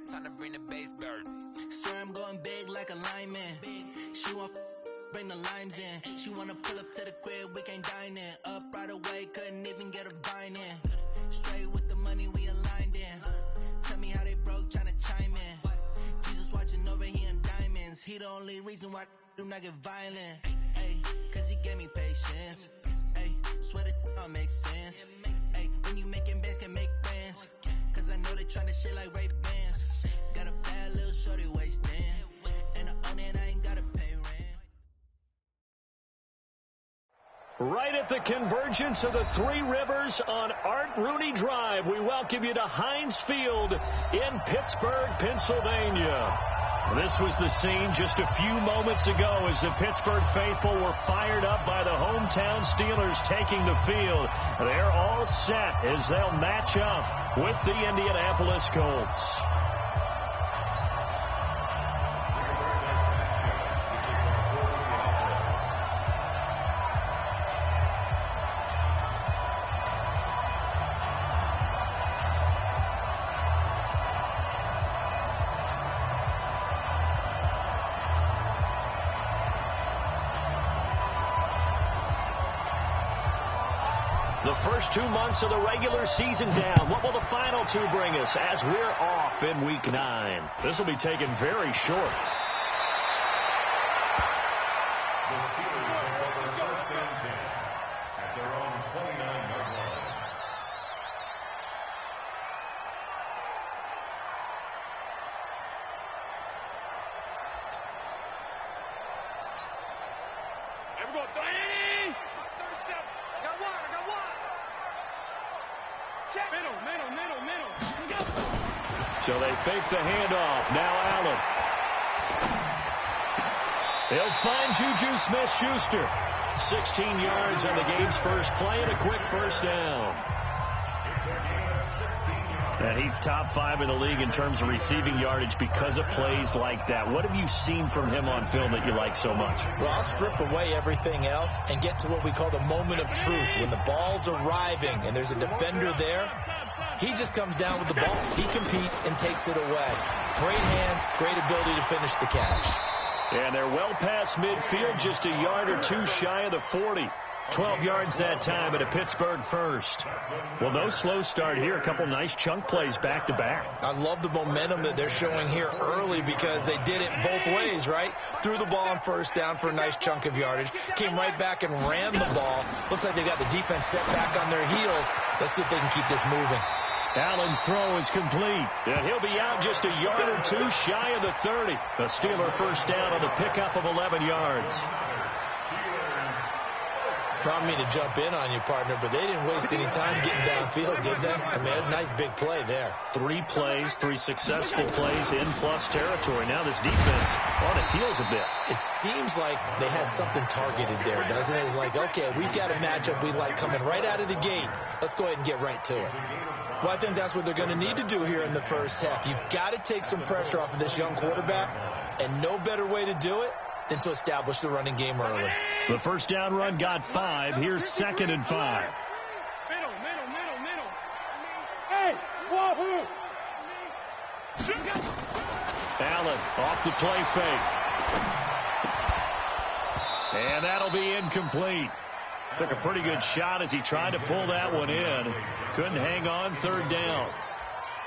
Time to bring the bass bird. Sir, I'm going big like a lineman. She want bring the limes in. She wanna pull up to the crib, we can't dine in. Up right away, couldn't even get a vine in. Straight with the money we aligned in. Tell me how they broke, tryna chime in. Jesus watching over, he in diamonds. He the only reason why I do not get violent. Ay, cause he gave me patience. Ay, swear that all makes sense. Ay, when you making bands, can make friends. Cause I know they tryna shit like Ray Bans. Got a bad little shorty wasting. And I own it, I ain't gotta pay rent. Right at the convergence of the Three Rivers on Art Rooney Drive, we welcome you to Heinz Field in Pittsburgh, Pennsylvania. This was the scene just a few moments ago as the Pittsburgh faithful were fired up by the hometown Steelers taking the field. They're all set as they'll match up with the Indianapolis Colts. The first 2 months of the regular season down. What will the final two bring us as we're off in Week 9? This will be taken very short. The Steelers take over first and 10 at their own 29-yard line. Everyone, 30! 37. I got one. Check. Middle. So they fake the handoff. Now Allen. They'll find Juju Smith-Schuster. 16 yards on the game's first play and a quick first down. And he's top 5 in the league in terms of receiving yardage because of plays like that. What have you seen from him on film that you like so much? Well, I'll strip away everything else and get to what we call the moment of truth. When the ball's arriving and there's a defender there, he just comes down with the ball. He competes and takes it away. Great hands, great ability to finish the catch. And they're well past midfield, just a yard or two shy of the 40. 12 yards that time at a Pittsburgh first. Well, no slow start here. A couple nice chunk plays back-to-back. I love the momentum that they're showing here early because they did it both ways, right? Threw the ball on first down for a nice chunk of yardage. Came right back and ran the ball. Looks like they got the defense set back on their heels. Let's see if they can keep this moving. Allen's throw is complete. And he'll be out just a yard or two shy of the 30. The Steeler first down on the pickup of 11 yards. Not me to jump in on you, partner, but they didn't waste any time getting downfield, did they? I mean, a nice big play there. 3 plays, 3 successful plays in plus territory. Now this defense on its heels a bit. It seems like they had something targeted there, doesn't it? It's like, okay, we've got a matchup we like coming right out of the gate. Let's go ahead and get right to it. Well, I think that's what they're going to need to do here in the first half. You've got to take some pressure off of this young quarterback, and no better way to do it than to establish the running game early. The first down run got 5. Here's 2nd and 5. Middle. Hey, Wahoo! Allen off the play fake. And that'll be incomplete. Took a pretty good shot as he tried to pull that one in. Couldn't hang on, 3rd down.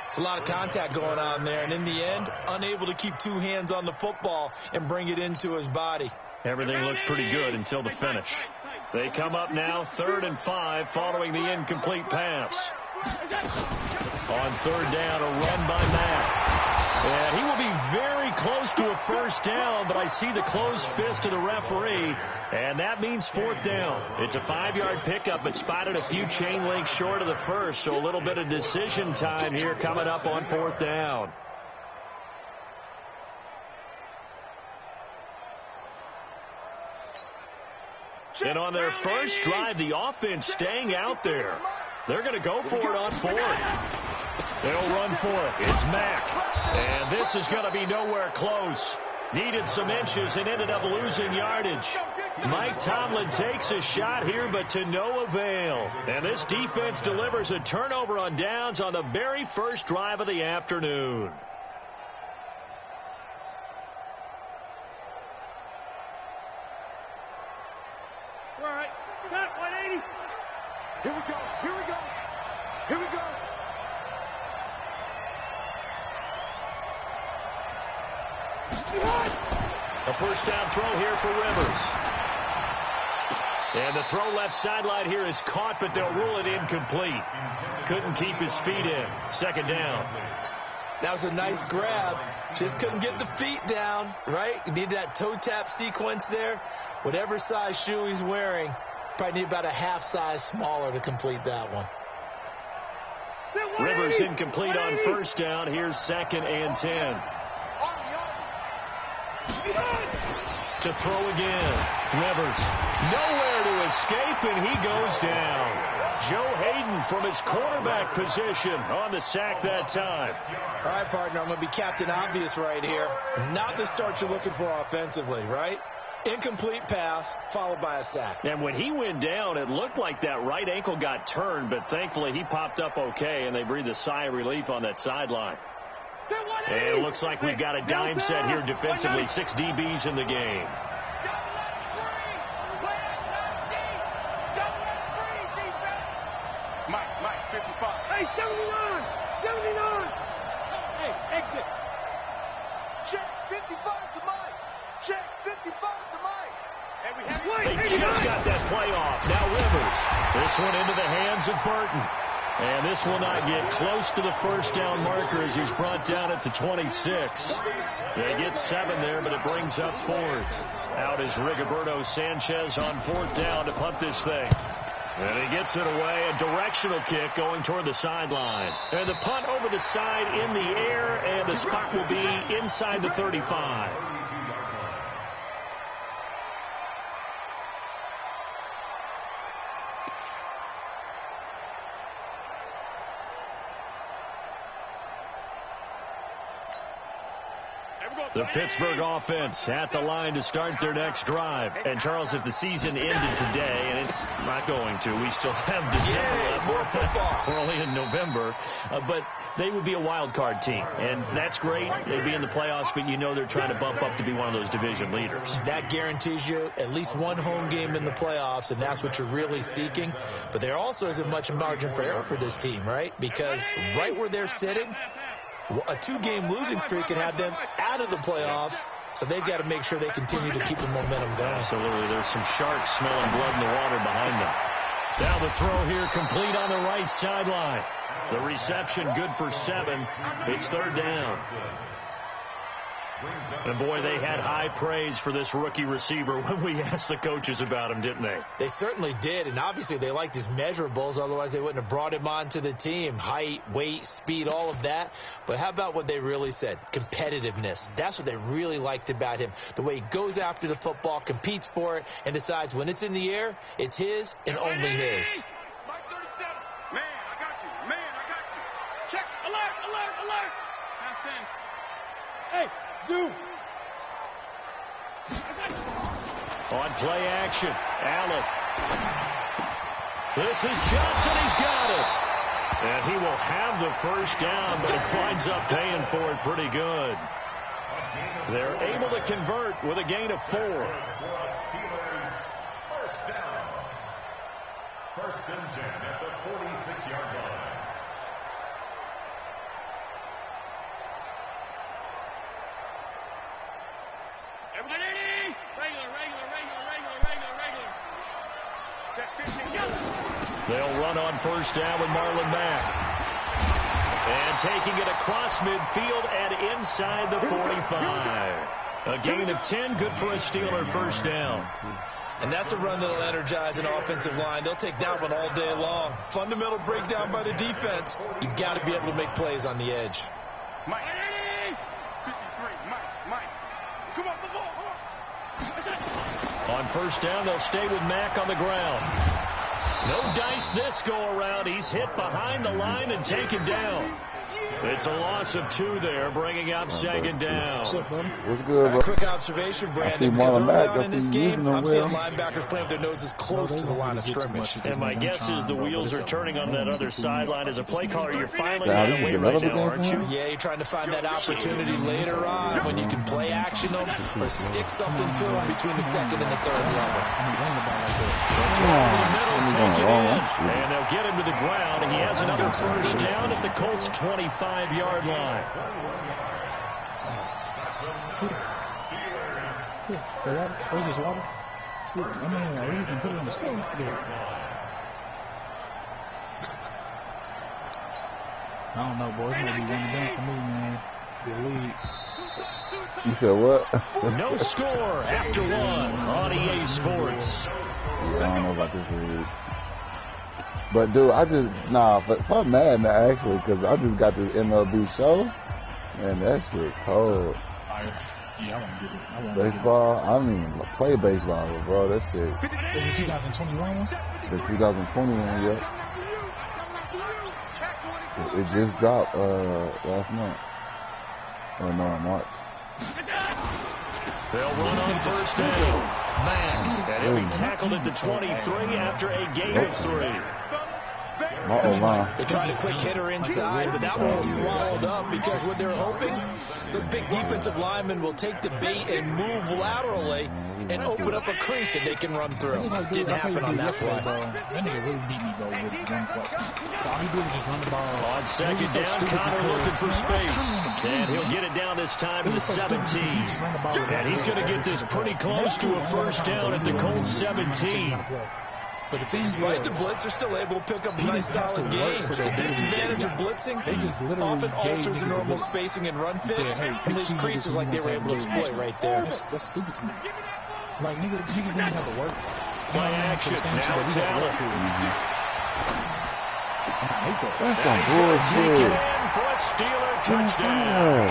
It's a lot of contact going on there, and in the end, unable to keep 2 hands on the football and bring it into his body. Everything looked pretty good until the finish. They come up now 3rd and 5 following the incomplete pass. On 3rd down, a run by Matt. And he will be very close to a first down, but I see the closed fist of the referee, and that means 4th down. It's a 5-yard pickup, but spotted a few chain links short of the first, so a little bit of decision time here coming up on 4th down. And on their first drive, the offense staying out there. They're going to go for it on 4th. They'll run for it. It's Mack. And this is going to be nowhere close. Needed some inches and ended up losing yardage. Mike Tomlin takes a shot here, but to no avail. And this defense delivers a turnover on downs on the very first drive of the afternoon. All right. Set 180. Here we go. Here we go. Here we go. A first down throw here for Rivers. And the throw left sideline here is caught, but they'll rule it incomplete. Couldn't keep his feet in. Second down. That was a nice grab. Just couldn't get the feet down, right? You need that toe tap sequence there. Whatever size shoe he's wearing, probably need about a half size smaller to complete that one. Rivers incomplete on first down. Here's 2nd and 10. To throw again. Rivers nowhere to escape, and he goes down. Joe Hayden from his quarterback position on the sack that time. All right, partner, I'm going to be Captain Obvious right here. Not the start you're looking for offensively, right? Incomplete pass followed by a sack. And when he went down, it looked like that right ankle got turned, but thankfully he popped up okay, and they breathed a sigh of relief on that sideline. And it looks like we've got a dime set here defensively. 6 DBs in the game. Mike, 55. Hey, 79. 79. Hey, exit. Check 55 to Mike. Check 55 to Mike. And we have They just got that play off. Now Rivers. This one into the hands of Burton. And this will not get close to the first down marker as he's brought down at the 26. They get 7 there, but it brings up 4th. Out is Rigoberto Sanchez on 4th down to punt this thing. And he gets it away, a directional kick going toward the sideline. And the punt over the side in the air, and the spot will be inside the 35. The Pittsburgh offense at the line to start their next drive. And, Charles, if the season ended today, and it's not going to, we still have December left. More football. We're only in November. But they would be a wild card team. And that's great. They'd be in the playoffs, but you know they're trying to bump up to be one of those division leaders. That guarantees you at least one home game in the playoffs, and that's what you're really seeking. But there also isn't much margin for error for this team, right? Because right where they're sitting, a 2-game losing streak can have them out of the playoffs, so they've got to make sure they continue to keep the momentum going. Absolutely. There's some sharks smelling blood in the water behind them. Now the throw here complete on the right sideline. The reception good for 7. It's 3rd down. And, boy, they had high praise for this rookie receiver when we asked the coaches about him, didn't they? They certainly did, and obviously they liked his measurables. Otherwise, they wouldn't have brought him onto the team. Height, weight, speed, all of that. But how about what they really said? Competitiveness. That's what they really liked about him. The way he goes after the football, competes for it, and decides when it's in the air, it's his and only his. Mike 37. Man, I got you. Man, I got you. Check. Alert, alert, alert. Top 10. Hey, Zoo. On play action, Allen. This is Johnson. He's got it. And he will have the first down, but he winds up paying for it pretty good. They're able to convert with a gain of 4. First down. 1st and 10 at the 46-yard line. They'll run on first down with Marlon Mack. And taking it across midfield and inside the 45. A gain of 10, good for a Steeler first down. And that's a run that'll energize an offensive line. They'll take that one all day long. Fundamental breakdown by the defense. You've got to be able to make plays on the edge. Mike. 53. Mike. Come on, the ball. On first down, they'll stay with Mack on the ground. No dice this go around. He's hit behind the line and taken down. It's a loss of 2 there, bringing up second down. What's good, bro? Quick observation, Brandon, because early on in this game, I'm seeing linebackers playing with their noses close to the line of scrimmage. And my guess is the wheels are turning on that other sideline. As a play caller, you're finally that away right now, aren't you? Yeah, you're trying to find that opportunity later on when you can play action them or stick something to them between the second and the third level. And they'll get him to the ground, and he has another first down at the Colts' 25-yard line. Where's this water? I mean, you can put it on the stove. I don't know, boys. It's going to be one and done for me, man. The lead. You said what? No score after 1 on EA Sports. Yeah, I don't know about this league. But, dude, fuck Madden, actually, because I just got this MLB show, and that shit cold. Yeah, I want to get it. Baseball, I don't even play baseball, bro. That shit. Is it 2021 one? The 2021, yep. It just dropped last month. Oh, no, March. They'll run on first down. Man, and he'll be tackled at the 23 after a gain of 3. They tried a quick hitter inside, but that one was swallowed up because what they're hoping, those big defensive linemen will take the bait and move laterally and open up a crease that they can run through. Didn't happen on that play. That nigga really beat me, though, with one play. All he did was just run the ball. On second down, Connor looking for space. And he'll get it down this time to the 17. And he's going to get this pretty close to a first down at the Colts 17. Despite the blitz, they're still able to pick up nice, solid gains. The disadvantage of blitzing often alters the normal spacing and run fits, and there's creases like they were able to exploit right there. That's stupid to me. Like, niggas didn't have to work. Play action, now it's Allen. That's some bullshit. For a Steeler touchdown.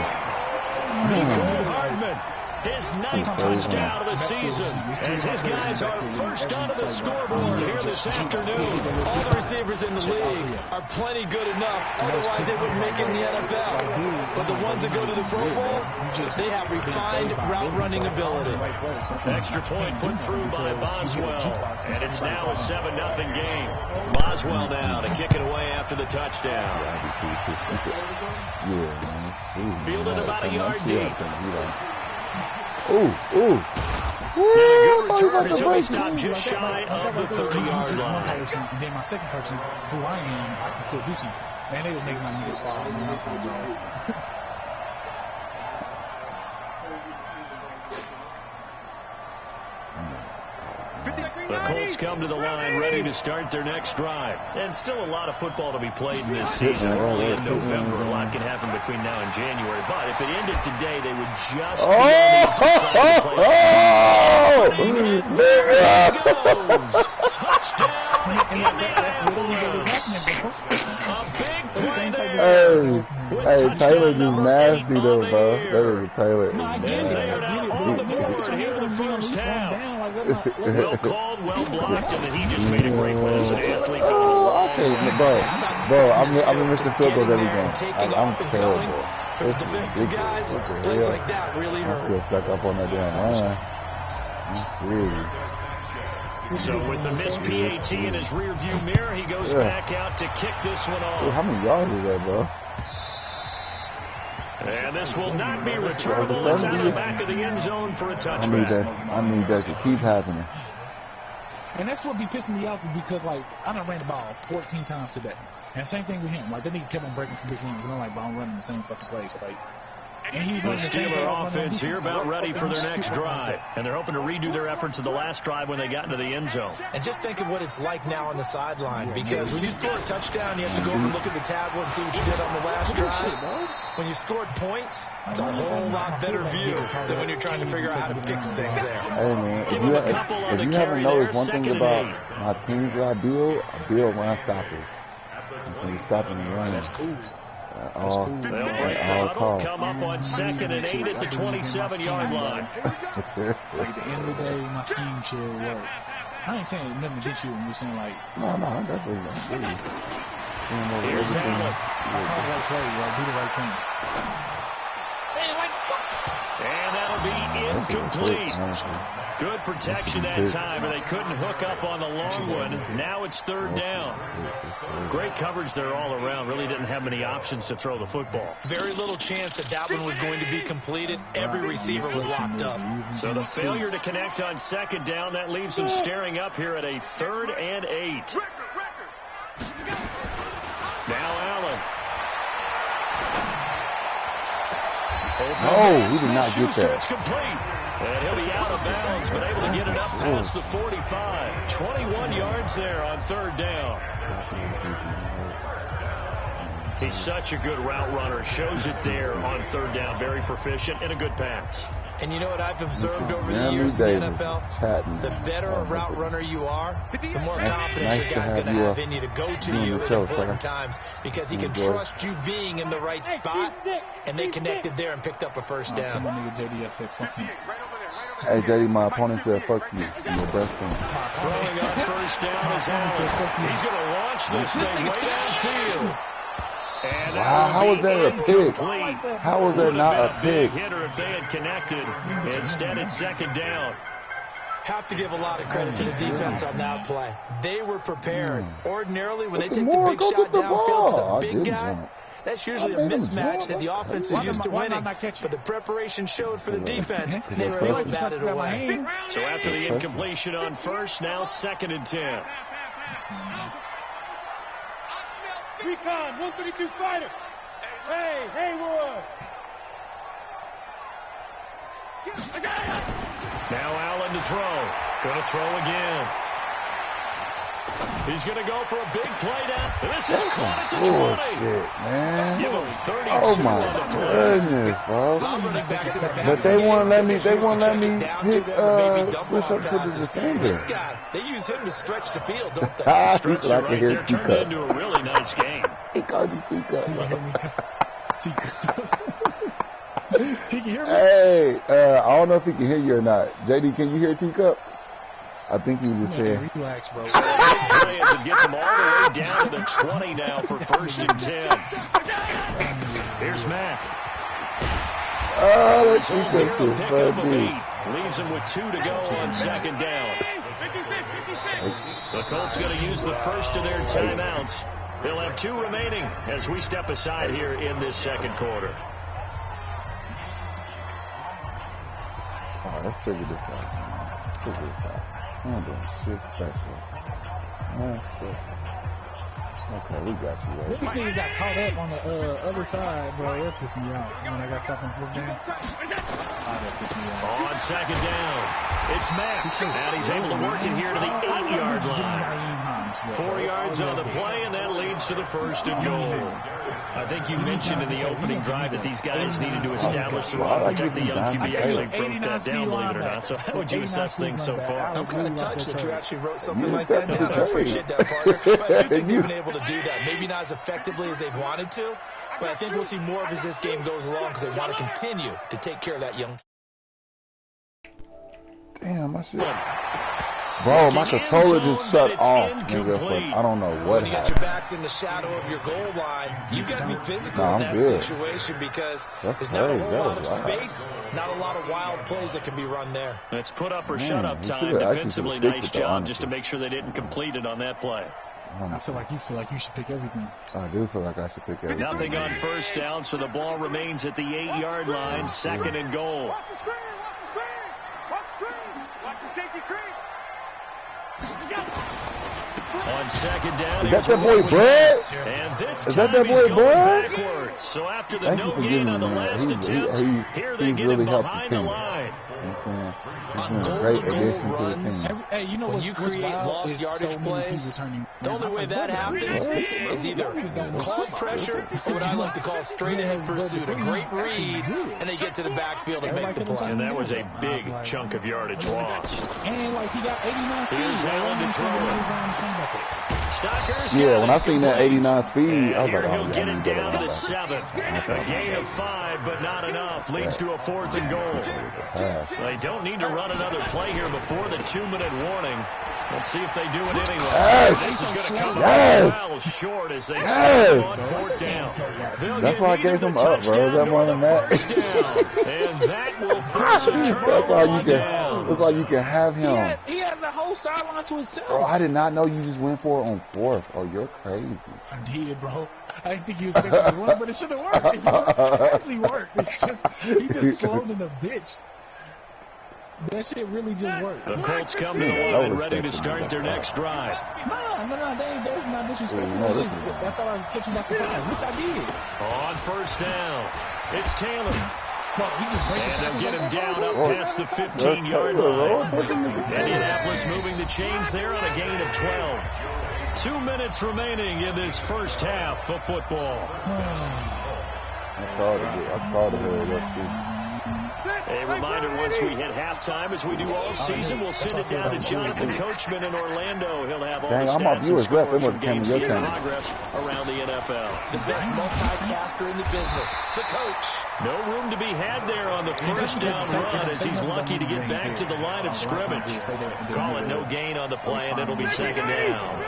Nicole Hardman. His 9th touchdown of the season as his guys are first onto the scoreboard here this afternoon. All the receivers in the league are plenty good enough, otherwise they wouldn't make it in the NFL. But the ones that go to the Pro Bowl, they have refined route running ability. Extra point put through by Boswell, and it's now a 7-0 game. Boswell now to kick it away after the touchdown. Fielded about a yard deep. Ooh. Good return as he'll be stopped just shy of the 30-yard line. Then my second person, who I am, I can still do something. Man, they would make my niggas fall, man. That's not bad. The Colts come to the line ready to start their next drive. And still a lot of football to be played in this season. We're only in November. A lot can happen between now and January. But if it ended today, they would just be on the outside of the playoffs. Touchdown, Indianapolis. A big play there. Hey, Taylor just nasty though, bro. That is a Taylor. As they are now on the board here in the first half. Well called, well blocked, and then he just made a great play as an athlete. Bro, I'm in Mr. Field Goals every game. I'm terrible. For the defensive guys, plays like that really hurt. I'm still stuck up on that damn line. Really. So with the missed PAT in his rearview mirror, he goes back out to kick this one off. How many yards is that, bro? And this will not be returnable. It's out of the back of the end zone for a touchback. I need that to keep happening. And that's what be pissing me off because, like, I done ran the ball 14 times today. And same thing with him. Like, they need to keep on breaking some big runs. And I'm like, bro, I'm running the same fucking place. Like, the Steeler offense here about ready for their next drive. And they're hoping to redo their efforts of the last drive when they got into the end zone. And just think of what it's like now on the sideline. Because when you score a touchdown, you have to go over and look at the tablet and see what you did on the last drive. When you scored points, it's a whole lot better view than when you're trying to figure out how to fix things there. Hey, man, if you haven't noticed one thing about my teams that I build run stoppers. When you stop and run. That's cool. They'll break the huddle, come up on 2nd and 8 at the 27-yard line. Like, at the end of the day, my scheme should work. I ain't saying nothing against you. I'm just saying, like... No, that's really Here's Allen. Do the right thing. And that'll be incomplete. Good protection that time, and they couldn't hook up on the long one. Now it's third down. Great coverage there all around. Really didn't have many options to throw the football. Very little chance that one was going to be completed. Every receiver was locked up. So the failure to connect on second down, that leaves them staring up here at a 3rd and 8. Now Allen. Oh, he did not get that. It's complete. And he'll be out of bounds, but able to get it up past the 45. 21 yards there on 3rd down. He's such a good route runner. Shows it there on 3rd down. Very proficient and a good pass. And you know what I've observed over the years in the NFL? The better a route runner you are, the more confidence your guy's going to have in you to go to you at important times, because he can trust you being in the right spot, and they connected there and picked up a first down. Hey, JD, my opponent said fuck you. You're your best friend. Throwing on first down is Allen. He's going to launch this thing way downfield. And wow, how was that a pick? How was that not a pick? Hitter if they had connected. Instead, it's 2nd down. Have to give a lot of credit to the defense on that play. They were prepared. Ordinarily, when they take the big shot downfield to the big guy, that's usually a mismatch that the offense is used to winning. But the preparation showed for the defense. They were able to bat it away. So after the incompletion on first, now 2nd and 10. Recon, 132 fighter. Hey, Haywood. Now Allen to throw. Going to throw again. He's going to go for a big play down. This is caught at the 20. Shit, man. Give him 32 oh my goodness, bro. But they won't let me. They won't let me hit switch up to the defender. This guy, they use him to stretch the field, don't they? Stretch right there, turned into a really nice game. He called you Teacup. He can hear me. Hey, I don't know if he can hear you or not. JD, can you hear Teacup? I think he was just saying. Relax, bro. So a big play as it gets them all the way down to the 20 now for 1st and 10. Here's Matt. Oh, that's Teacup is funny. Leaves him with 2 to go on 2nd down. The Colts going to use the first of their timeouts. They'll have 2 remaining as we step aside here in this 2nd quarter. All right, let's figure this out. Figure this out. I'm doing shit special. Okay, we got you, right? This nigga got caught up on the other side, bro. That pissed me out. When I got stopped on 4th down. That pissed me out. On 2nd down, it's Matt. And he's able to work it here to the 8-yard line. 4 yards on the play, and that leads to the 1st and goal. I think you mentioned in the opening drive that these guys needed to establish the run, protect the young QB. Actually broke that down, believe it or not. So how would you assess things so far? I'm kind of touched that you actually wrote something like that down. I appreciate that, partner. But I do think they've been able to do that. Maybe not as effectively as they've wanted to, but I think we'll see more of as this game goes along, because they want to continue to take care of that young. Damn, my shit. Bro, my controller just shut off. Nigga, I don't know what when you got your backs in the shadow of your goal line, you got to be physical in that situation, because there's not a whole lot of space, not a lot of wild plays that can be run there. It's put up or shut up time. Defensively, nice job just to make sure they didn't complete it on that play. I feel like you should pick everything. I do feel like I should pick everything. Nothing on first down, so the ball remains at the 8-yard line. 2nd and goal. Watch the screen! Watch the screen! Watch the screen! Watch the safety screen! On 2nd down, is that that boy Brad? And this is that that boy Brad? Backwards. So after the no gain on the last attempt, here they get him behind the line. On goal-to-goal runs, hey, you know when you create lost yardage plays, the only way that happens is either called pressure or what I like to call straight-ahead pursuit, a great read, and they get to the backfield and make the play. And that was a big chunk of yardage lost. And like he got 89 speed. Here's Allen to throw it. Stockers. Yeah, when I seen that 89 speed, I was Here like, oh, he'll yeah, get I it need to down to the get 7th. A gain of 5, but not enough. Leads to a 4th and goal. They don't need to run another play here before the 2-minute warning. Let's see if they do it anyway. Yes. This is going to come Yes. up well short as they Yes. start on 4th down. That's why I gave him up, bro. That more than that. And that will force a turnover down. That's why you can have him. He had the whole sideline to himself. Bro, I did not know you just went for it on 4th. Oh, you're crazy. I did, bro. I didn't think he was expecting to run, but it should have worked. It actually worked. He just slowed in the bitch. That shit really just worked. The Colts come to the line ready to start their next drive. No, they're not disrespectful. I thought I was catching by surprise, which I did. On 1st down, it's Taylor. And they'll get him down up past the 15-yard line. Indianapolis moving the chains there on a gain of 12. 2 minutes remaining in this first half of football. I saw the head. A reminder, once we hit halftime, as we do all season, we'll send it down to Jonathan Coachman in Orlando. He'll have all the stats and scores from games in progress around the NFL. The best multitasker in the business, the coach. No room to be had there on the first down run as he's lucky to get back to the line of scrimmage. Call it no gain on the play, and it'll be 2nd down.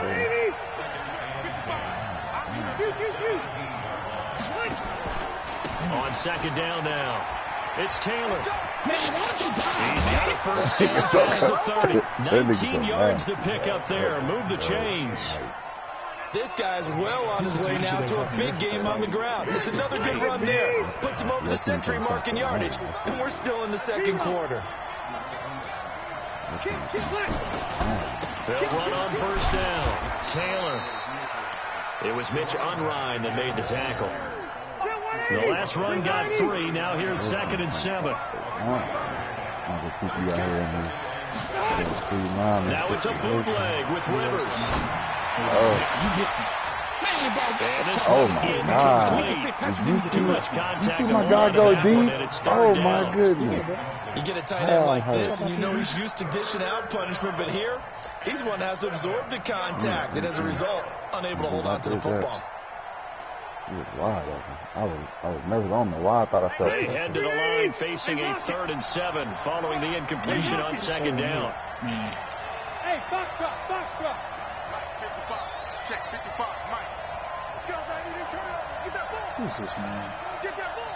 On 2nd down now. It's Taylor. He's got a first down across the 30. 19 yards to pick up there. Move the chains. This guy's well on his way now to a big game on the ground. It's another good run there. Puts him over the century mark in yardage. And we're still in the second quarter. They'll run on 1st down. Taylor. It was Mitch Unrein that made the tackle. The last run got 3. Now here's 2nd and 7. Now it's a bootleg with Rivers. Oh my God. Too much contact. You see my guy go deep? Oh my goodness. You get a tight end like this, and you know he's used to dishing out punishment, but here, he's one that has to absorb the contact, and as a result, unable to hold on to the football. He was wide open. I was nervous. I don't know why I thought I felt They head to the line facing a 3rd and 7 following the incompletion on 2nd down. Hey, Foxtrot. 55. Check 55. Mike. Let's go, baby. Turn up. Get that ball. Who's this, man? Get that ball.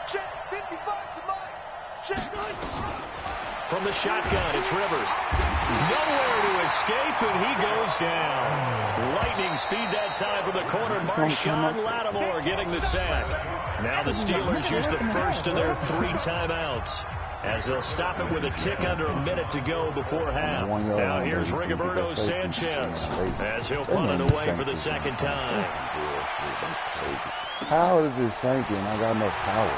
Check 55 to Mike. Check. From the shotgun, it's Rivers. Nowhere to escape, and he goes down. Lightning speed that time from the corner. Marshawn Lattimore getting the sack. Now the Steelers use the first of their 3 timeouts as they'll stop it with a tick under a minute to go before half. Now here's Rigoberto Sanchez as he'll punt it away for the 2nd time. How is this thinking? I got no power.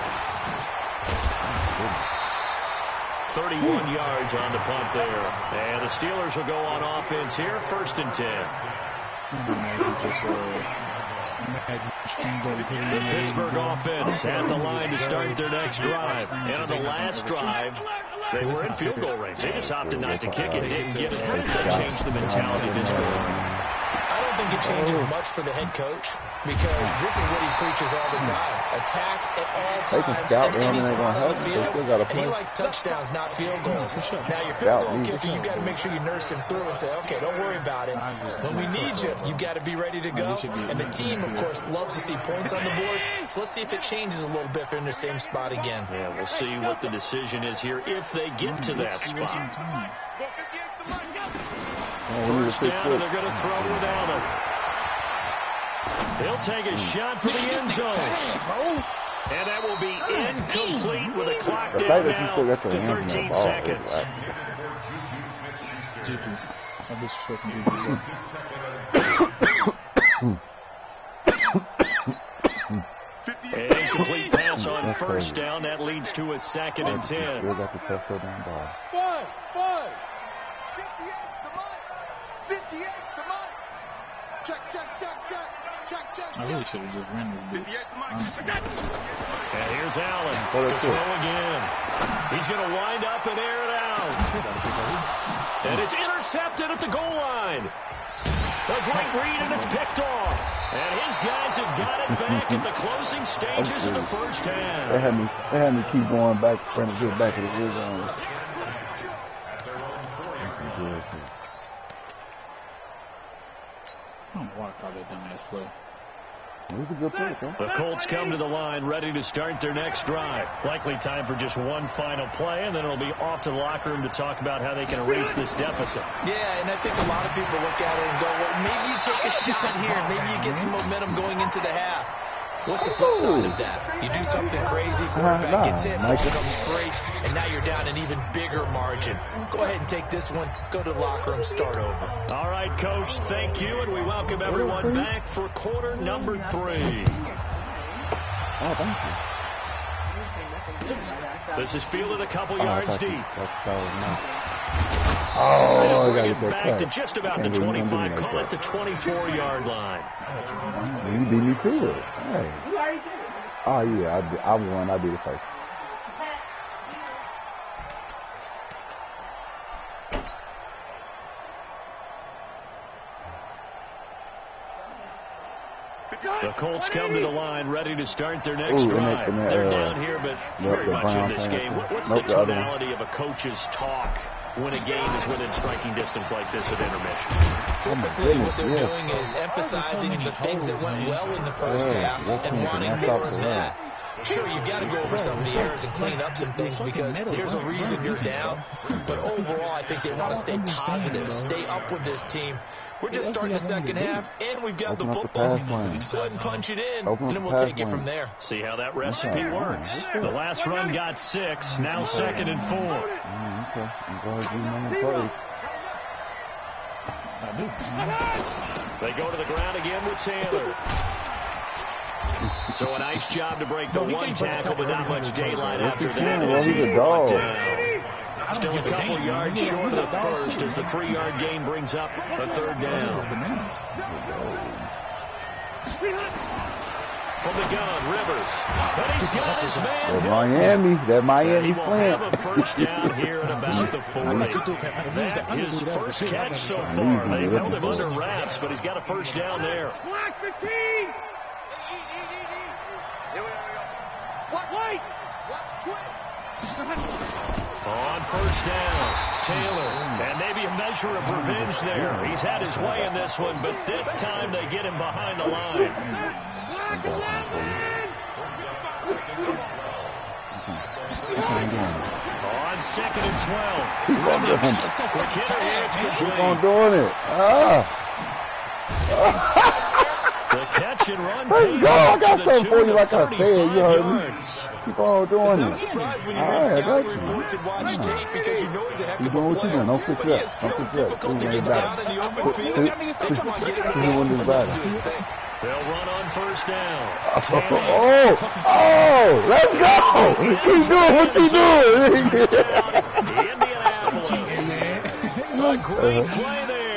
31 yards on the punt there. And the Steelers will go on offense here, 1st and 10. The Pittsburgh offense at the line to start their next drive. And on the last drive, they were in field goal range. They just opted not to kick it, didn't get it. How does that change the mentality of this group? I don't think it changes much for the head coach because this is what he preaches all the time. Attack at all times. They can scout them and they're going to help. They still got to play. And he likes touchdowns, not field goals. Now, your field goal kicker, you got to make sure you nurse him through and say, okay, don't worry about it. When we need you, you got to be ready to go. And the team, of course, loves to see points on the board. So let's see if it changes a little bit if they're in the same spot again. Yeah, we'll see what the decision is here if they get to that spot. First down, and they're going to throw without it. He'll take a shot for the end zone. And that will be incomplete with a clock down now to 13 seconds. An incomplete pass on first down. That leads to a 2nd and 10. Still got the tough down ball. 5. 58 to Mike. Check. I really should have just ran this bitch. And here's Allen to throw again. He's going to wind up and air it out. And it's intercepted at the goal line. A great read, and it's picked off. And his guys have got it back in the closing stages of the first half. They had me keep going back, running to the back of the end zone. I don't know why I call that dumbass play. It was a good play, huh? The Colts come to the line ready to start their next drive. Likely time for just one final play, and then it'll be off to the locker room to talk about how they can erase this deficit. Yeah, and I think a lot of people look at it and go, well, maybe you take a shot here. Maybe you get some momentum going into the half. What's the flip side of that? You do something crazy, quarterback gets hit, ball comes free, and now you're down an even bigger margin. Go ahead and take this one, go to the locker room, start over. All right, Coach, thank you, and we welcome everyone back for quarter number 3. Oh, thank you. This is fielded a couple yards deep. Oh, I got to get back to just about the 25, call it the 24-yard line. You beat me to it. Hey. Oh, yeah, I won. I beat it first. The Colts come to the line ready to start their next drive. They're down here, but very much in this game. What's the tonality of a coach's talk when a game is within striking distance like this at intermission? Typically what they're doing is emphasizing the things that went well in the first half and wanting more of that. Sure, you've got to go over some of the errors and clean up some things because there's a reason you're down. But overall, I think they want to stay positive, stay up with this team. We're just starting the second half, and we've got the football. Let's go ahead and punch it in, and then we'll take it from there. See how that recipe works. The last run got 6, now 2nd and 4. Okay, I'm glad you know the play. They go to the ground again with Taylor. So a nice job to break the one tackle, but not much daylight after that. He's a dog. Still a couple yards short of the first as the 3-yard gain brings up a 3rd down. From the gun, Rivers. But he's got his man. That Miami He will slant. have a first down here at about the 40. That his first catch so far. They've held him under wraps, but he's got a first down there. Block 15! Here we go. White! On first down, Taylor, and maybe a measure of revenge there. He's had his way in this one, but this time they get him behind the line. On 2nd and 12. Quick hitter here, it's complete. Keep on doing it. The catch and run. Let's go. I got something for you like I said. You heard me. Keep on doing it. It's not surprised when you read scouting reports and watch tape because you know he's a heck of a player. Don't fix it up. Don't fix it up. Difficult to get down in the open field. They just want to get him in the do his thing. They'll run on first down. Let's go. Keep doing what you doing. Indianapolis. A great play there.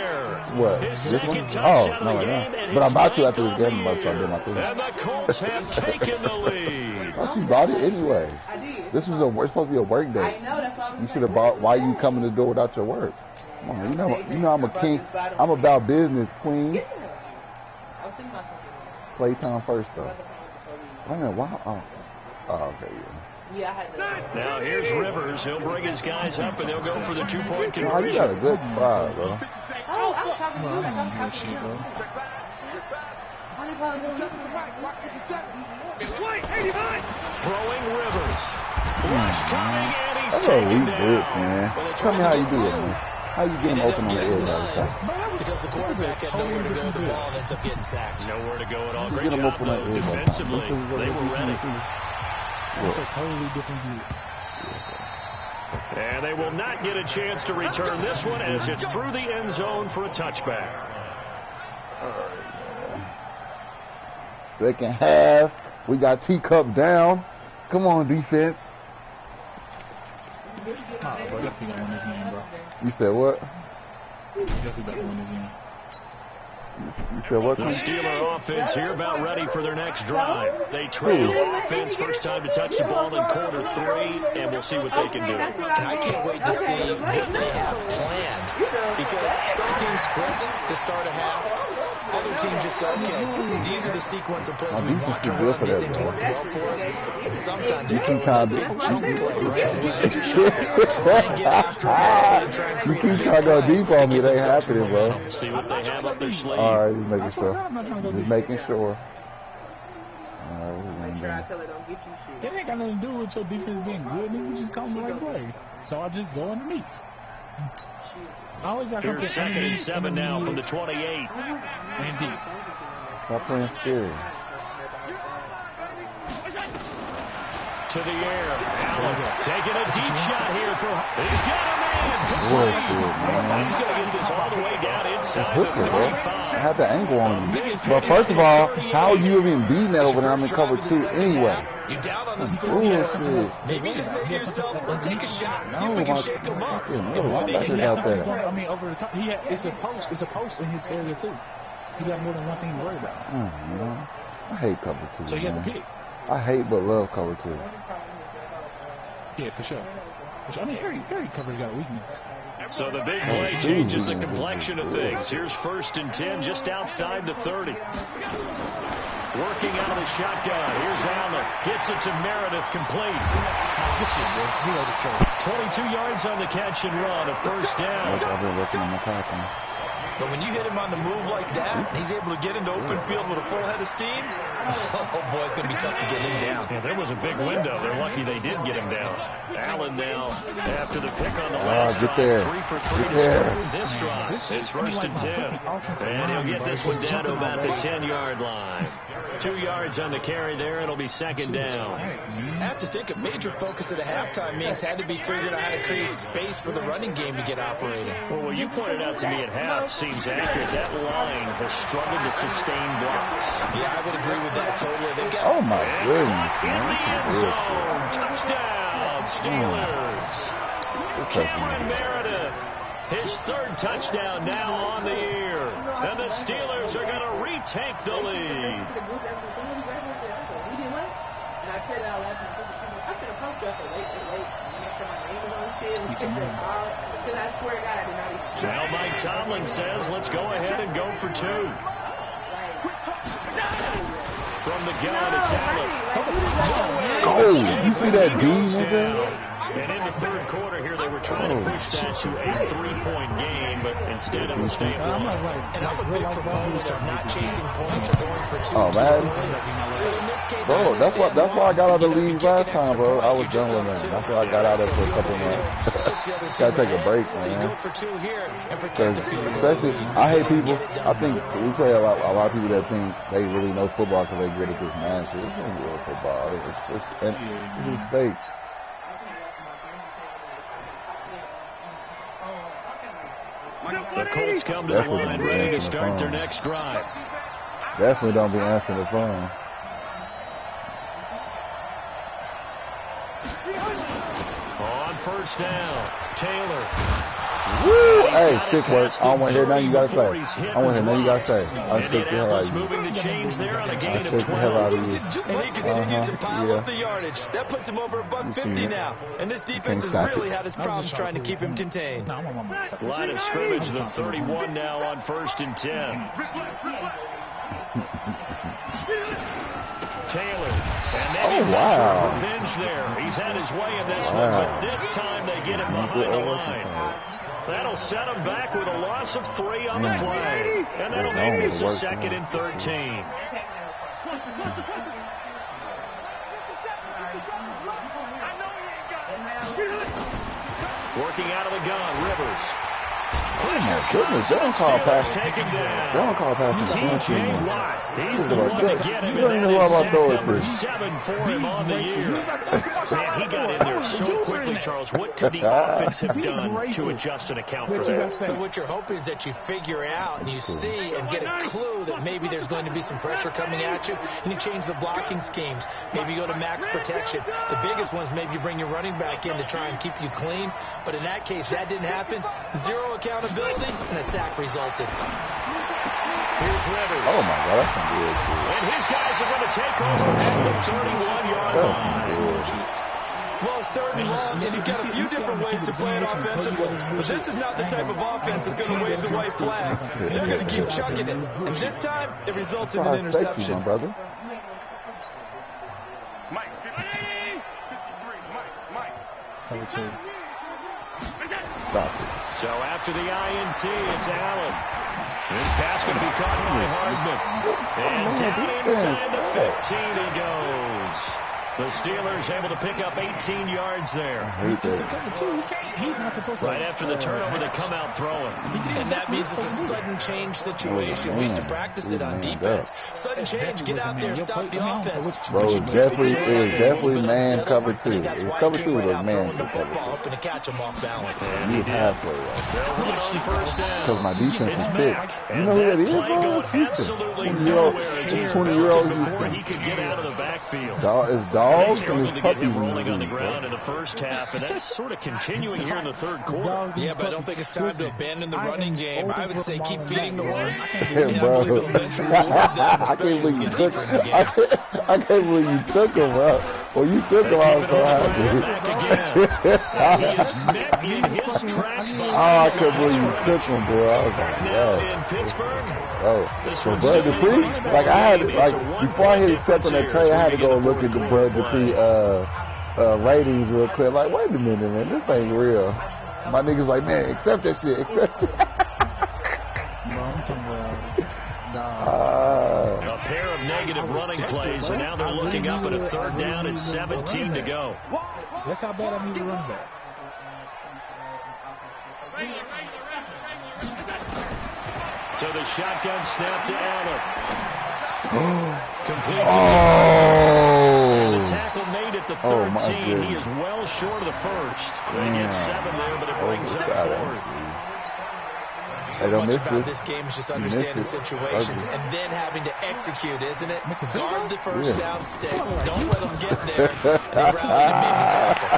What? His This one? second touchdown No, of the no. game, and But I'm about he's to after this back game. on I'm about to start doing my thing. And the Colts have taken the lead. Thought you bought it anyway. I did. It's supposed to be a work day. I know, that's why I was You should have bought. Why you come in the door without your work? Come on, you know I'm a king. I'm about business, queen. I was thinking about something. Playtime first though. Wait a minute, wow. Oh, okay, yeah. Yeah, I had to. Now here's Rivers. He'll bring his guys up, and they'll go for the 2-point Oh, you conversion. got a good spot, bro. Oh, I was talking to you. Like I'm talking to you. Throwing Rivers. Rush coming, and he's That's a taken weak down. blitz, man. Tell me how you do it, man. How you get him open on the edge all the time? Because the quarterback had nowhere to go, the ball ends up getting sacked. Nowhere to go at all. You Great get him job, open on though, the edge all the time. defensively. They were ready. That's a totally different view. And they will not get a chance to return this one as it's through the end zone for a touchback. Second half, we got Teacup down. Come on, defense. Bro, definitely gonna win this game, bro. You said what? Definitely better win this game. You said what? The Steeler offense here about ready for their next drive. They trail offense, first time to touch the ball in quarter 3, and we'll see what they can do. And I can't wait to see what they have planned Because some teams script to start a half. Other teams just go, okay, these are the sequence of plays we want to run. These things work well for us. And sometimes they throw a big chunk play right away. Try and get after them and try and create a big try to go play deep on to me. give They themselves some happening, bro. momentum. See what they have up their sleeve. All right, just making sure. Just making sure. Make sure I tell her don't get you shit. It ain't got nothing to do with your defense being good. Nigga, just call the right play. So I just go underneath. I always got Here's something 2nd and 7 now from the 28. and deep. Stop playing scary. To the air. Allen taking a deep shot here for. He's got a man. Complete. He's going to get this all the way down inside the 35. I had the angle on you. But first of all, how you even beating that over there? I'm in cover 2 anyway. You're down on the score here. Bullshit. Maybe you say to yourself, let's take a shot. See if we No, can my shake them up. fucking And little boy, they hit linebackers that. out there. I mean, over the top. It's a post. It's a post in his area too. You got more than one thing to worry about. I hate cover 2. So you have man. to pick. I hate but love cover 2. Yeah, for sure. I mean, every cover's got a weakness. So the big play changes the complexion of things. Here's 1st and 10 just outside the 30. Working out of the shotgun. Here's Allen. Gets it to Meredith, complete. 22 yards on the catch and run. A 1st down. I've been working on my tackling. But when you hit him on the move like that, he's able to get into open field with a full head of steam. Oh, boy, it's going to be tough to get him down. Yeah, there was a big window. They're lucky they did get him down. Allen now, after the pick on the last get drive, there. 3 for 3 Get to there. start this drive. It's 1st and 10. And he'll get this one down to about the 10-yard line. 2 yards on the carry there. It'll be 2nd down. I have to think a major focus of the halftime meetings had to be figuring out how to create space for the running game to get operating. Well, what you pointed out to me at half seems accurate. That line has struggled to sustain blocks. Yeah, I would agree with that totally. They've got Oh my goodness, In man. the end zone. Touchdown, Steelers. Cameron Meredith. His 3rd touchdown now on the year. And the Steelers are going to retake the lead. And I said out last night, I should have posted up for late. Make sure my name is on shit. Because I swear to God, I did not even. Now Mike Tomlin says, let's go ahead and go for 2. From the gun, it's Allen. Oh, you see that D, nigga? And in the 3rd quarter here, they were trying to push that to a 3-point game, but instead it was staying one. And I'm a big proponent of not chasing points or going for 2. Oh, man. In this case, Bro, I that's why I got out of the league last Kick an time, extra bro. point, I was you just done with don't that. two. That's why I got out of it for a couple months. Gotta take a break, So you man. go for 2 here and protect the field. Especially, I hate people. I think we play a lot of people that think they really know football because they good at this man shit. This ain't real football. It's fake. The Colts come to the line ready to start their next drive. Definitely don't be answering the phone. On 1st down, Taylor. Woo! Hey, stick work. I don't want to hear nothing you got to say. I don't want to hear nothing you got to say. I'll shake the hell out Indianapolis of you. moving the chains there on a gain I'll of shake the hell out 12. of you. And he continues to pile up the yardage. That puts him over $150 now. And this defense has really had its problems trying to keep him contained. Line of scrimmage, the 31 now on 1st and 10. Taylor. And maybe wow. revenge there. He's had his way in this one, but this time they get him behind the line. That'll set him back with a loss of 3 on the play. And that'll make this a 2nd and 13. Working out of the gun, Rivers. Oh my goodness, they don't call passes. Take him down. They don't call passes. TJ Watt. He's the one to get him. You don't even know about those number things. 7 for him on the year. Man, he got in there so quickly, Charles. What could the offense have done to adjust and account for that? But what you're hoping is that you figure out and you see and get a clue that maybe there's going to be some pressure coming at you, and you change the blocking schemes. Maybe you go to max protection. The biggest ones, maybe you bring your running back in to try and keep you clean. But in that case, that didn't happen. 0 accountability, and a sack resulted. Here's Rivers. Oh my God, that's some good. And his guys are going to take over at the 31-yard line. Well, it's 3rd and long, and you've got a few different ways to play it offensively. But this is not the type of offense that's going to wave the white flag. They're going to keep chucking it. And this time, it results in an interception. My brother. Mike, 53, Mike. Stop it. So after the INT, it's Allen. This pass going to be caught by Hardman. And down inside the 15 he goes. The Steelers able to pick up 18 yards there. Right after the turnover, they come out throwing. And that means it's a sudden change situation. We used to practice it on defense. Sudden change, get out there, stop the offense. Bro, it was definitely man cover 2. It was cover 2 was man the football, hoping to catch him off balance. You halfway On first down. because my defense is thick. You And know who that is, play bro? going It's Houston. absolutely 20-year-old nowhere as he was 20-year-old bouncing before he Houston. could get out of the backfield. It's They dogs and struggled his to get puppies him in the rolling on the league, ground bro. in the first half, and that's sort of continuing here in the third quarter. Yeah, but I don't think it's time to abandon the running game. I would say keep feeding the horse. Yeah, bro. I can't believe you took him. I can't believe you took him, bro. Well, you took him, I was so happy. He is met in his tracks by I can't believe you took him, bro. I was like, now yeah. in Pittsburgh. Oh, so Bud Dupree, like I had, like before I hit accept on that trade, I had to go look at the Bud Dupree ratings real quick. Like, wait a minute, man, this ain't real. My niggas like, man, accept that shit, accept it. A pair of negative running plays, and now they're looking up at a 3rd down and 17 to go. That's how bad I need to run back. So the shotgun snap to Allen. Completes Oh. the tackle made at the 13. He is well short of the first. They get 7 there, but it brings up 4th. So much about this game is just understanding situations and then having to execute, isn't it? Guard the first down sticks. Don't let them get there. They rally and maybe tackle.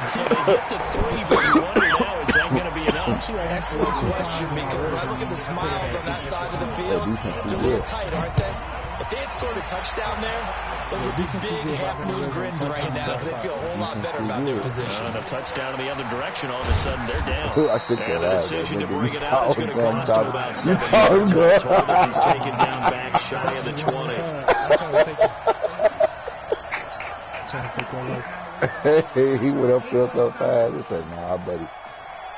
So they get to 3, but you wonder now, is that going to be enough? Excellent question, because when I look at the smiles on that side of the field, it's a little tight, aren't they? If they had scored a touchdown there, those would be big half-moon grins right now because they feel a whole lot better about their position. And a touchdown in the other direction, all of a sudden they're down. I should And the decision to bring it that. out is going to cost him about 7 You yards. know, Torres, he's taken down back shy of the 20. He went upfield so fast. He said, nah, buddy,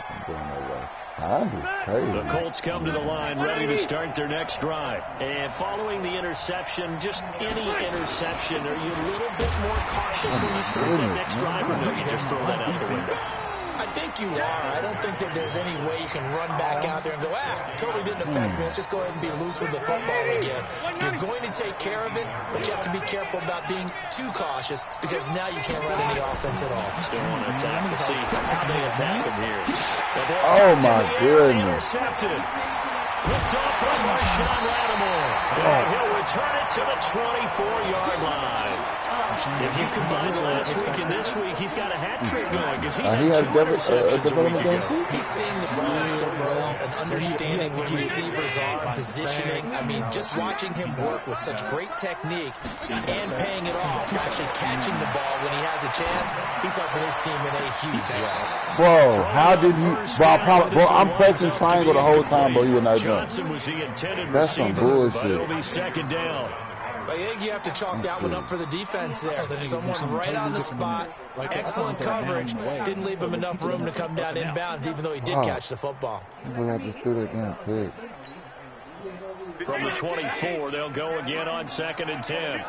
I'm going that way. Time is crazy. The Colts come to the line, ready to start their next drive. And following the interception, just any interception, are you a little bit more cautious when you start that next drive, or no, you just throw that out the window? I think you are. I don't think that there's any way you can run back out there and go, totally didn't affect me. Let's just go ahead and be loose with the football again. You're going to take care of it, but you have to be careful about being too cautious because now you can't run any offense at all. Still want to attack. We'll see how they attack him here. Oh, my goodness. Intercepted. Picked off by Marshawn Lattimore. And he'll return it to the 24-yard line. If you combine last week and this week, he's got a hat trick going because he had 2 interceptions a week ago. He's seeing the ball so well and understanding where receivers are, positioning. I mean, just watching him work with such great technique and paying it off, actually catching the ball when he has a chance, he's helping his team in a huge way. Bro, how did he? Bro, I'm pressing triangle the whole time, bro. You're not done. Johnson was the intended That's some receiver, but bullshit. it'll be 2nd down. I think you have to chalk that one up for the defense there. Someone right on the spot, excellent coverage, didn't leave him enough room to come down inbounds, even though he did catch the football. I just threw that damn pick. From the 24, they'll go again on 2nd and 10.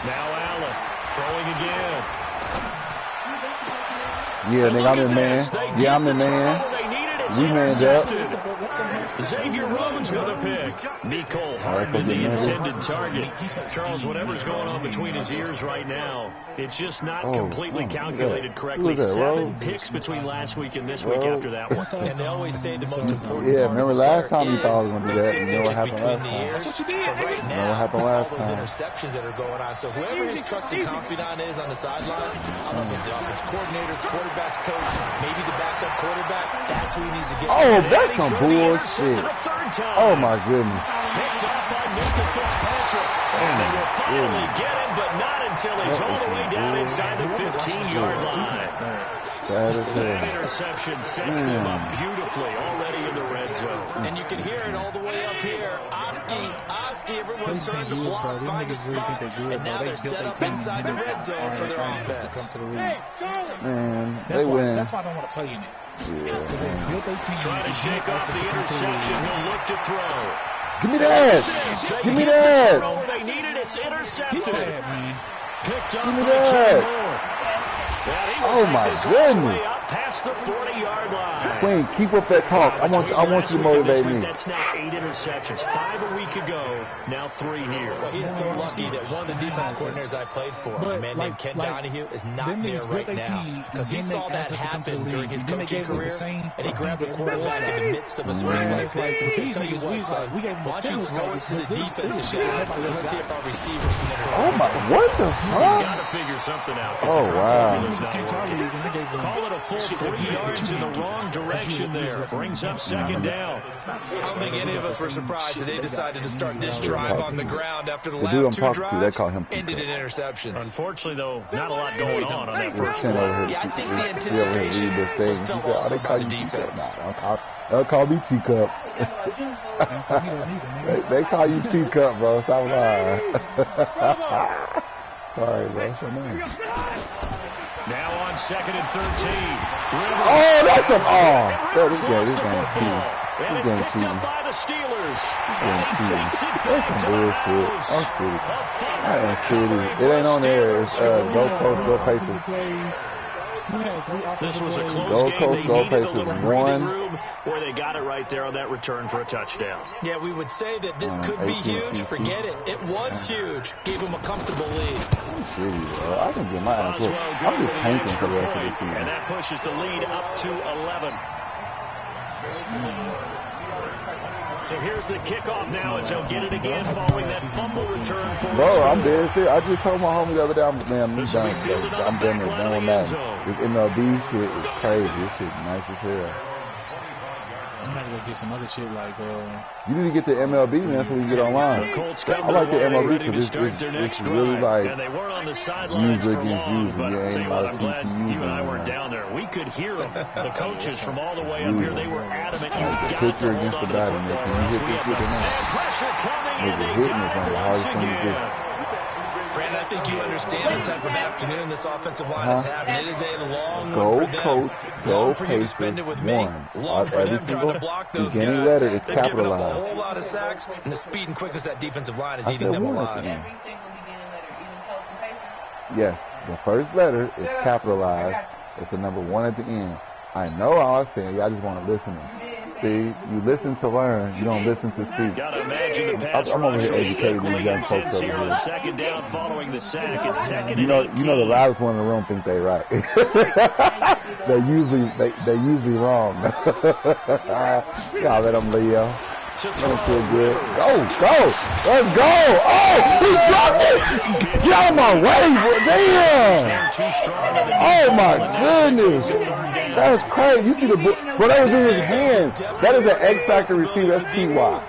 Now Allen throwing again. Yeah, nigga, I'm in man. Yeah, I'm in man. They needed it We manned up. Xavier Rhodes with a pick. Nicole Hardman, the intended target. Charles, whatever's going on between his ears right now, it's just not completely calculated correctly. 7 picks between last week and this week after that one. And they always say the most important Yeah, part remember of last player time you thought I was going to do that? is You know what happened between last the time? ears. But right You know what now, happened it's all last those time? interceptions that are going on. So whoever his trusted confidant is on the sidelines, I don't know if it's the offense coordinator, quarterback's coach, maybe the backup quarterback, that's who he needs to get. Oh, that's some bullshit. Oh, my goodness. Picked off by Mika Fitzpatrick. And they will finally get him, but not until he's all the way down inside the 15-yard line. That interception sets them up beautifully already in the red zone. And you can hear it all the way up here. Oski, everyone trying to block, find a spot, and now they're set up inside the red zone for their offense. Man, they win. That's why I don't want to play in it. Yeah. Trying to shake off the interception. He'll look to throw. Give me that. Give me that. They need it. It's intercepted. Picked up Give me by that. Moore. Oh my goodness. Up past the 40-yard line. Queen, keep up that talk. I want you to motivate me. That's now 8 interceptions. 5 a week ago. Now 3 here. Well, he is so lucky that one of the defense coordinators I played for, a man named Ken Donahue, is not there right now. Because he saw that happen during his coaching career, and he grabbed a quarterback in the midst of a sprint like this and said, tell you what, son, why don't you throw it to the defensive guys, and let's see if our receiver can intercept. Oh my, what the He's fuck? got to figure something out. Oh wow. Call it a full 3 yards in the wrong direction there. Brings up 2nd down. I don't think any of us were surprised that they decided to start this drive on the ground after the The dude I'm last 2 talking to, they drives call him ended in interceptions. Unfortunately, though, not a lot going on that first Chin one. over here. Yeah, I think the He over anticipation here read this thing. was He felt said, also they by call the you teacup. defense. Nah, don't call me teacup. they call you teacup, bro. Stop lying. Sorry, bro. What's your name? Now on 2nd and 13. Oh, that's some. Oh, this game cheating. And This it's game picked cheating. up by the Steelers. That's some bullshit. I'm serious. I am serious. It ain't on there. It's go Coast, go Pacers. This was a close Go game. Coast, They go needed a Pacers. little breathing 1. room, or they got it right there on that return for a touchdown. Yeah, we would say that this could be huge. Forget it. It was huge. Gave him a comfortable lead. I'm serious, bro. I can get my ass whooped. I'm just tanking for the rest of the season. And that pushes the lead up to 11. So here's the kickoff now as they'll get it again following that fumble return for Bro, I'm dead serious. I just told my homie the other day, I'm done. I'm done with that. This MLB shit is crazy. This shit nice as hell. I'm gonna go get some other shit like You need to get the MLB, man, so we can get online. I like the MLB because it's really like and they weren't on the sidelines user for against long, user. but You I'll ain't tell you what, I'm glad CPU you and I weren't man. down there. We could hear them. The coaches from all the way up here, they were adamant. You got Pitcher to hold against on the to the batter, man. football. Can you hit We this have shit or the not? pressure coming, and Nigga, they hitting got is one of it the once hardest things to again. do. Brandon, I think you understand the type of afternoon this offensive line is having. It is a long Go one for them. Coach, go Long for you to Pacers, spend it with me. 1. Long for Every them trying to single block those beginning guys. letter is They've given up a capitalized. whole lot of sacks, and the speed and quickness that defensive line is I eating said them 1 at alive. the end. Yes, the first letter is capitalized. It's the number 1 at the end. I know all I'm saying. Y'all just want to listen. See, you listen to learn. You don't listen to speak. Gotta imagine the pass I'm over here rush educating these young folks intense over here on here. 2nd down following the sack. It's 2nd You and 18. know the loudest one in the room think they right. they usually wrong. Y'all let them Leo. Let them feel good. Go. Let's go. Oh, he dropped it. Get out of my way, bro. Damn. Oh my goodness. That's crazy. You see the bro, that was in his hand. That is an X Factor receiver. That's T.Y.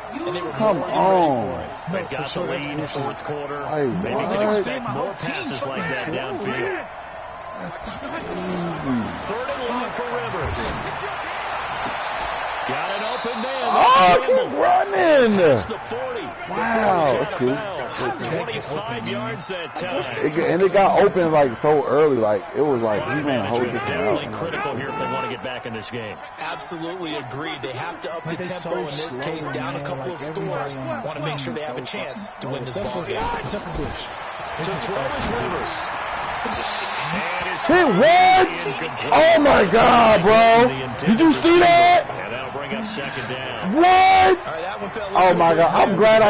Come on. They've got the lead 4th quarter. Hey, Maybe what? can expect more passes like that downfield. 3rd and long for Rivers. Got an open man. Oh, keep running. That's the 40. Wow, that's cool. 25 yards that time. And it got open like so early, like it was like he ran a whole Management different definitely route. critical here if they want to get back in this game. Absolutely agreed. They have to up the tempo in this case, down a couple of scores. Want to make sure they have a chance to win this ball game. To throw is Rivers. Hit what? Oh my God, bro! Did you see that? And that'll bring up second down. What? Oh my God! I'm glad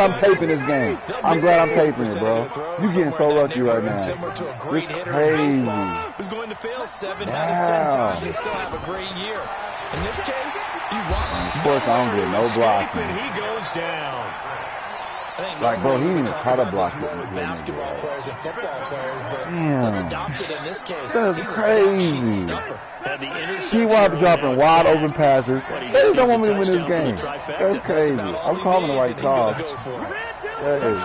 I'm taping this game. I'm glad I'm taping it, bro. You getting so lucky right now. It's crazy. Who's going to fail 7 out of 10 times and still have a great year? In this case, you want. Of course, I don't get no blocking. He goes down. Like, bro, he didn't even try to block it. Basketball players and football players, but damn. was adopted in this case. That's crazy. He wound up dropping wide open passes. They just don't want me to win this game. That's crazy. I'm calling the right call. That is,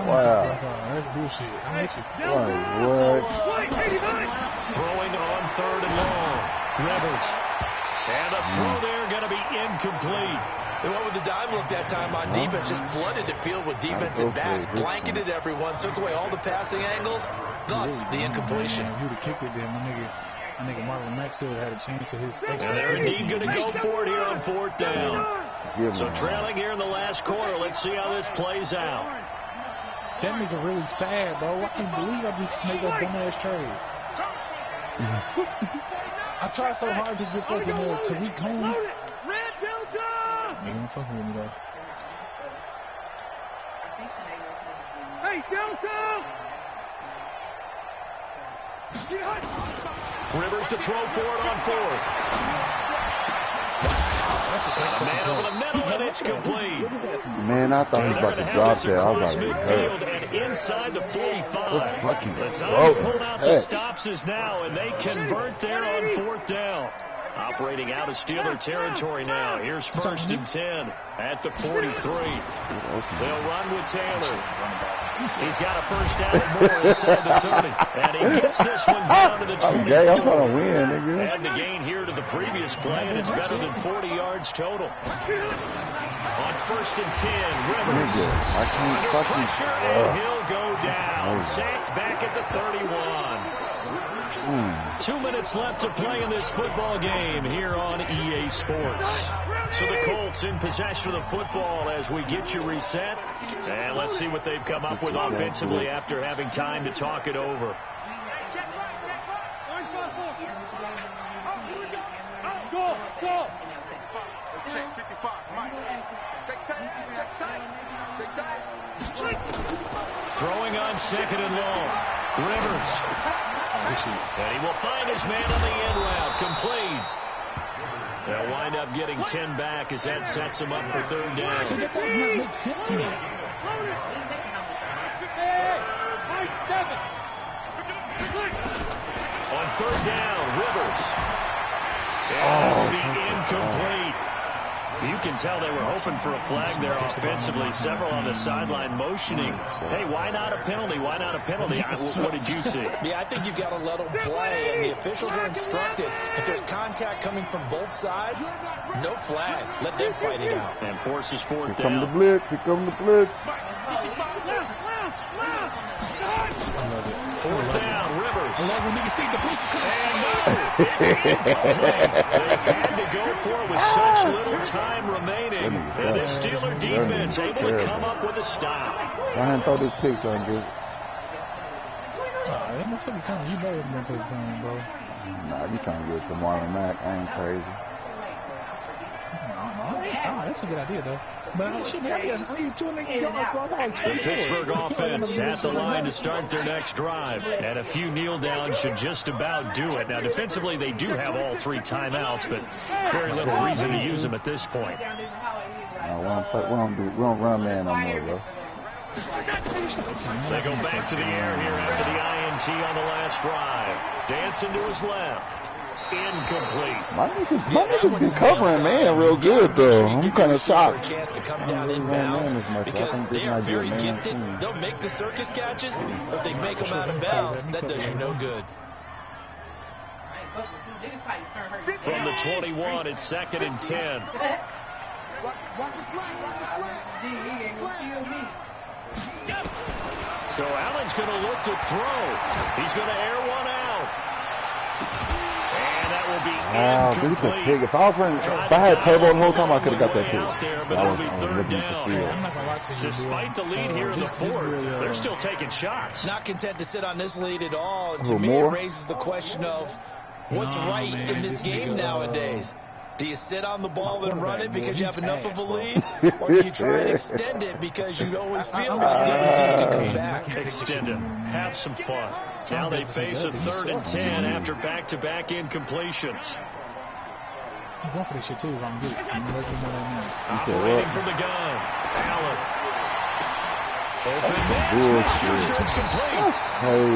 wow. That's bullshit. I'm with you. What? Throwing on 3rd and long. Rivers. And the throw there going to be incomplete. They went with the dime look that time on defense, just flooded the field with defensive backs, blanketed everyone, took away all the passing angles, thus the incompletion. You'd have kicked it there, my nigga Marlon Mack still had a chance at his. And they're indeed going to go for it here on 4th down. So trailing here in the last quarter, let's see how this plays out. That nigga really sad, bro. I can't believe I just made that dumbass trade. I tried so hard to get fucking Tariq home. Don't fucking with me though. Hey, Delta! Rivers to throw for it on 4th. A man over the middle, and it's complete. Man, I thought he was about to drop that. I was about to get hurt. And inside the 45. The time Oh, pulled out the stops is now, and they convert there on 4th down. Operating out of Steeler territory now. Here's 1st and 10 at the 43. They'll run with Taylor. He's got a first down and more inside the 30. And he gets this one down to the 20. I'm trying to win, nigga. Add the gain here to the previous play, and it's better than 40 yards total. On 1st and 10, Rivers. Under pressure, and he'll go down. Sacked back at the 31. 2 minutes left to play in this football game here on EA Sports. So the Colts in possession of the football as we get you reset. And let's see what they've come up with offensively after having time to talk it over. Go! Check 55, Mike. Take time. Throwing on 2nd and long. Rivers. And he will find his man on the in route. Complete. They'll wind up getting 10 back as that sets him up for 3rd down. So that does not make sense to me. On 3rd down, Rivers. And that will be incomplete. You can tell they were hoping for a flag there offensively. Several on the sideline motioning. Hey, why not a penalty? Why not a penalty? What did you see? Yeah, I think you've got to let them play, and the officials are instructed if there's contact coming from both sides, no flag. Let them fight it out. And forces 4th down. Here come the blitz. 4th down, Rivers. And they had to go for it with such little time remaining. And the Steeler defense able to come up with a stop. I hadn't thought this pick so good. That motherfucker coming. You know it's going to take time, bro. Nah, you trying to get to Marlon Mack. I ain't crazy. That's a good idea, though. But I need 2 yards, bro. The Pittsburgh offense at the line to start their next drive. And a few kneel downs should just about do it. Now, defensively, they do have all 3 timeouts, but very little reason to use them at this point. We don't run man no more, bro. They go back to the air here after the INT on the last drive. Dancing to his left. Incomplete. My niggas been covering man real good, though. I'm kind of shocked. A chance to come down inbounds because they are very gifted. They'll make the circus catches, but they make them out of bounds. That does you no good. From the 21, it's 2nd and 10. So Allen's going to look to throw. He's going to air one out. And that will be incomplete. If I had turbo the whole time, I could have got that pick. Out there, but it'll be 3rd down. Despite the lead here in the 4th, they're still taking shots. Not content to sit on this lead at all. And to Oh, me, more? it raises the question of what's right in this game nowadays. Do you sit on the ball and run it because you have enough of a lead? Or do you try and extend it because you always feel like the other team can come back? Extend it. Have some fun. Now they face a 3rd and 10 after back-to-back incompletions. I'm going for this shit too if I'm good. I'm going to let you know that now. Operating from the gun. Allen. Open miss. Schuster, it's complete. Hey.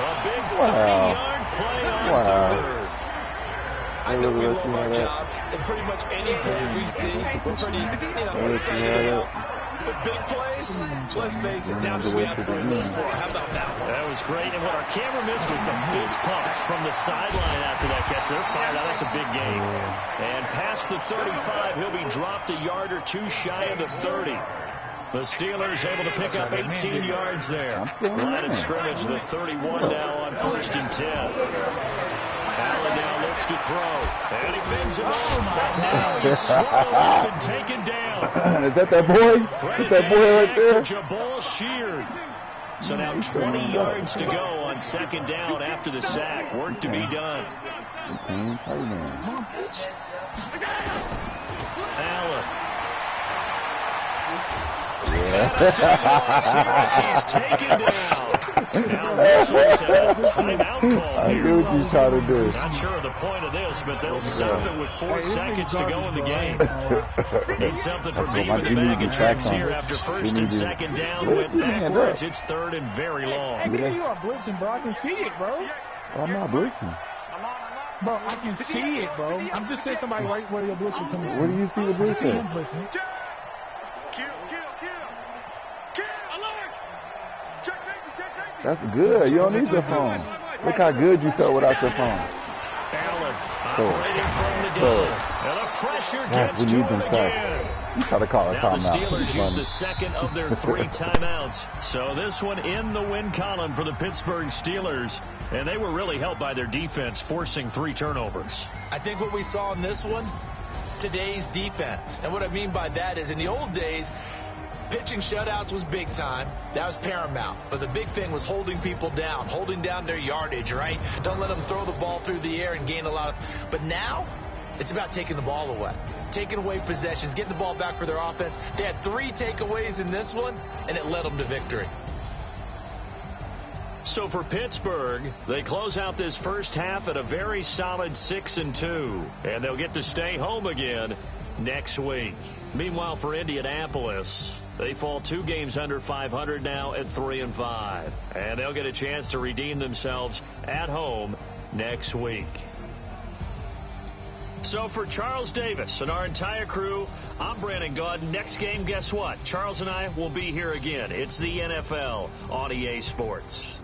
A big 30-yard play on third. I know we love our jobs, and pretty much any play we see, we're pretty, excited about. But big plays, let's face it, that's what we absolutely live for. How about that one? That was great, and what our camera missed was the fist pump from the sideline after that catch. They're fired out. That's a big game. And past the 35, he'll be dropped a yard or two shy of the 30. The Steelers able to pick up 18 yards there. Line of scrimmage, the 31 now on 1st and 10. Allen now looks to throw, and he bends him off, but now he's swallowed up and taken down. Is that boy? Is that boy right there? Jabal Sheard. So now 20 yards to go on 2nd down after the sack. Work to be done. Allen. He's taken down. Now this one's a timeout call I here. see what you're trying to do. Not sure of the point of this, but they'll stop it with 4 seconds to go in the game. Need something from deep in the bag of tricks here after 1st and 2nd down went backwards. It's 3rd and very long. Hey, you are blitzing, bro. I can see it, bro. I'm not blitzing. Bro, I can see it, bro. I'm just saying somebody right where your blitzing comes in. Where do you see the blitzing? Blitzing. That's good. You don't need your phone. Look how good you felt without your phone. Allen operating from the gun. And the pressure gets to him again. You try to call a Now the timeout. Steelers use the 2nd of their 3 timeouts. So this one in the win column for the Pittsburgh Steelers. And they were really helped by their defense, forcing 3 turnovers. I think what we saw in this one, today's defense. And what I mean by that is in the old days, pitching shutouts was big time. That was paramount. But the big thing was holding people down, holding down their yardage, right? Don't let them throw the ball through the air and gain a lot of... But now, it's about taking the ball away. Taking away possessions, getting the ball back for their offense. They had 3 takeaways in this one, and it led them to victory. So for Pittsburgh, they close out this first half at a very solid 6-2. And they'll get to stay home again next week. Meanwhile, for Indianapolis, they fall 2 games under 500 now at 3-5. And they'll get a chance to redeem themselves at home next week. So for Charles Davis and our entire crew, I'm Brandon Gaudin. Next game, guess what? Charles and I will be here again. It's the NFL on EA Sports.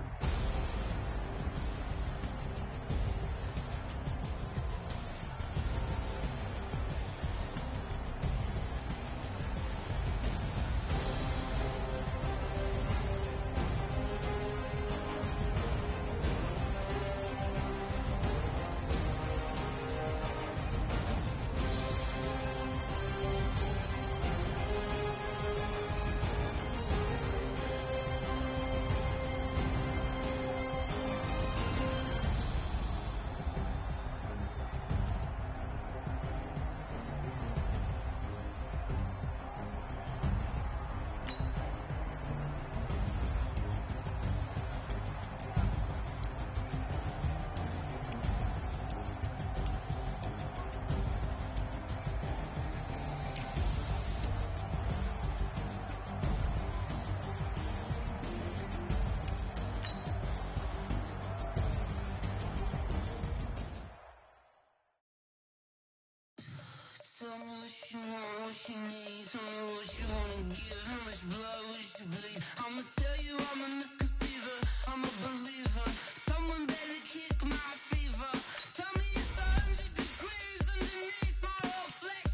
I'ma tell you I'm a misconceiver, I'm a believer. Someone better kick my fever. Tell me it's 100 degrees underneath my whole flesh.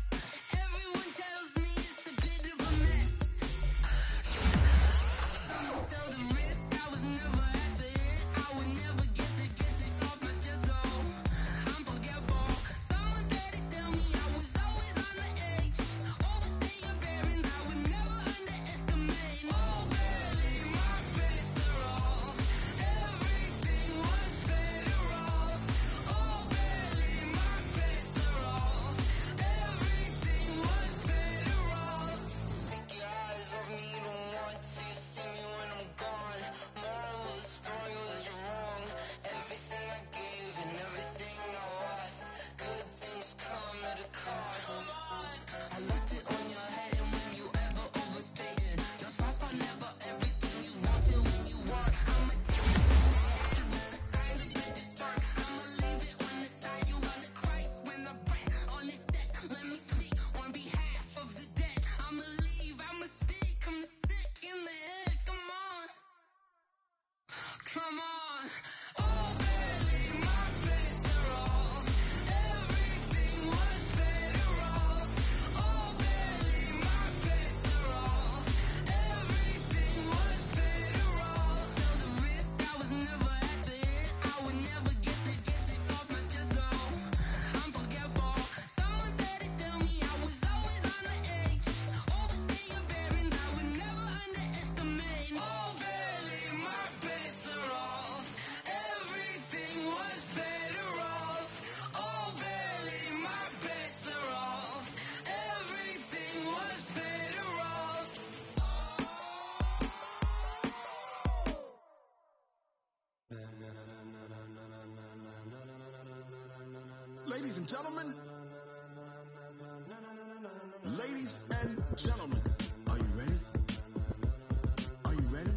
Everyone tells me it's a bit of a mess. Someone tell the risk I was never at the end. I would never get it off my chest, though. I'm forgetful. Someone better tell me I was always on the edge. Overstay your bearings, I would never underestimate. Oh, and gentlemen. Ladies and gentlemen, are you ready? Are you ready?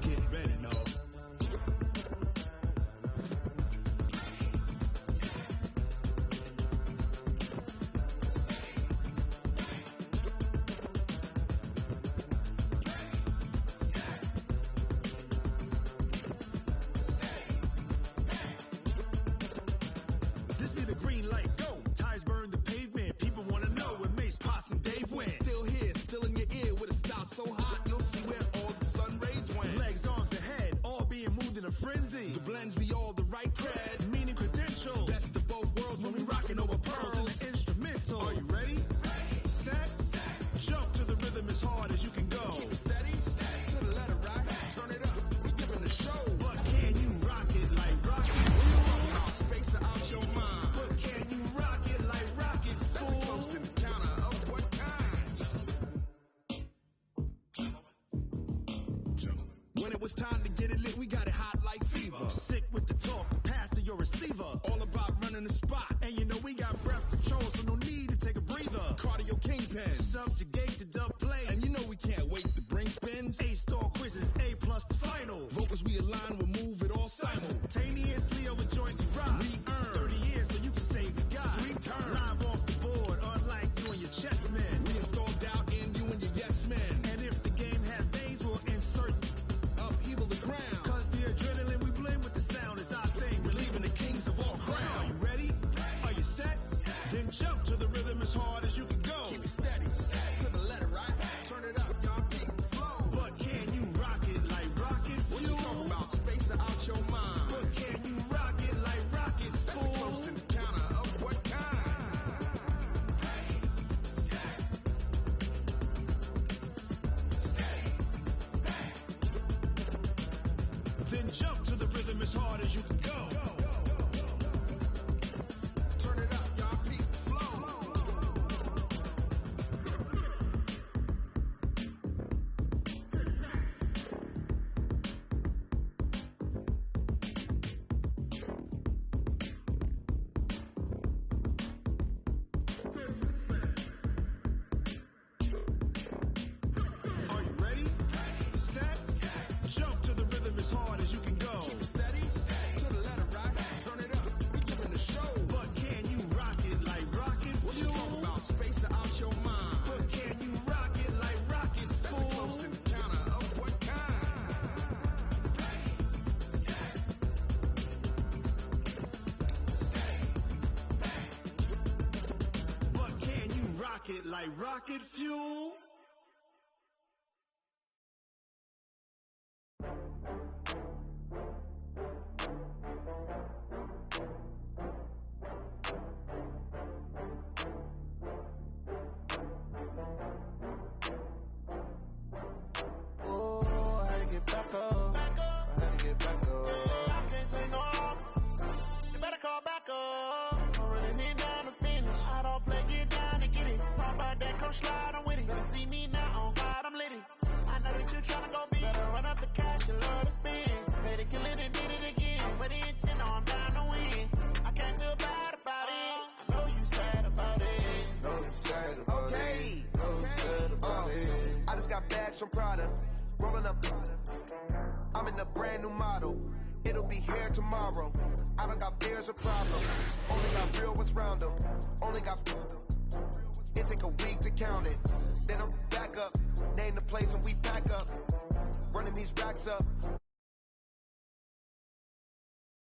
Get ready, no. This be the green light, go. Tires burn the pavement. People want to know where Mace, Potts, and Dave went. Still here, still in your ear with a style so hot, you'll see where all the sun rays went. Legs, arms, and head, all being moved in a frenzy. The blends be all the right cred, meaning credentials. Best of both worlds when we rockin' over pearls in the instrumental. Are you ready? Set, jump to the rhythm as hard as you can go. Keep it steady, to the letter right, turn it up. We giving the show, but can you rock it like rocket? Talking about space out your mind. But can you rock it like rockets? That's a close encounter of what kind? When it was time to get it lit, we got it hot like fever. Sick with the talk, pass to your receiver. All about running the spot, and you know we got breath control, so no need to take a breather. Cardio kingpin, subjugate to dub play, and you know we can't wait to bring spins. A-star quizzes, A+ the final. Vocals we align, we'll move it all simultaneously over joints we rock. We earn 30 years so you can say we got 3 turns. Live off the board, unlike you and your chess men. We install doubt in you and your yes men. And if the game has veins, we'll insert upheaval the ground. Cause the adrenaline we blend with the sound is our thing, relieving the kings of all crowns. Are you ready? Are you set? Then jump to the rhythm as hard as you can go. Keep it steady, to the letter right. Turn it up, y'all beat the flow. But can you rock it like rocket fuel? What you talking about? Space out your mind. But can you rock it like rockets? That's a close encounter of what kind? Then jump to the rhythm as hard as you can go. Turn it up, y'all beat the flow. Are you ready? Set, jump to the rhythm as hard as you can go. Keep it steady, to the letter right. Turn it up, we giving the show. But can you rock it like rocket fuel? What you talking about? Space out your mind. But can you rock it like rockets? That's a close encounter of what kind? But can you rock it like rocket fuel? Oh, I had to get back up. I had to get back up. I can't take no loss. You better call back up. I'm running it down to finish. I don't play, get down and get it. Talk about that, come slide, I'm with it. Better see me now, on God, I'm litty. I know that you tryna go big. Better run up the cash, you love to spend. Better kill it and did it again. I'm with the intent, no, I'm down to win. I can't feel bad about it. I know you sad about it. Know you sad about it. Know you sad about it. I just got bags from Prada, rolling up. I'm in a brand new model. It'll be here tomorrow. I don't got fears or problems. Only got real ones round them. Only got. It take a week to count it. Then I'm back up. Name the place and we pack up. Running these racks up.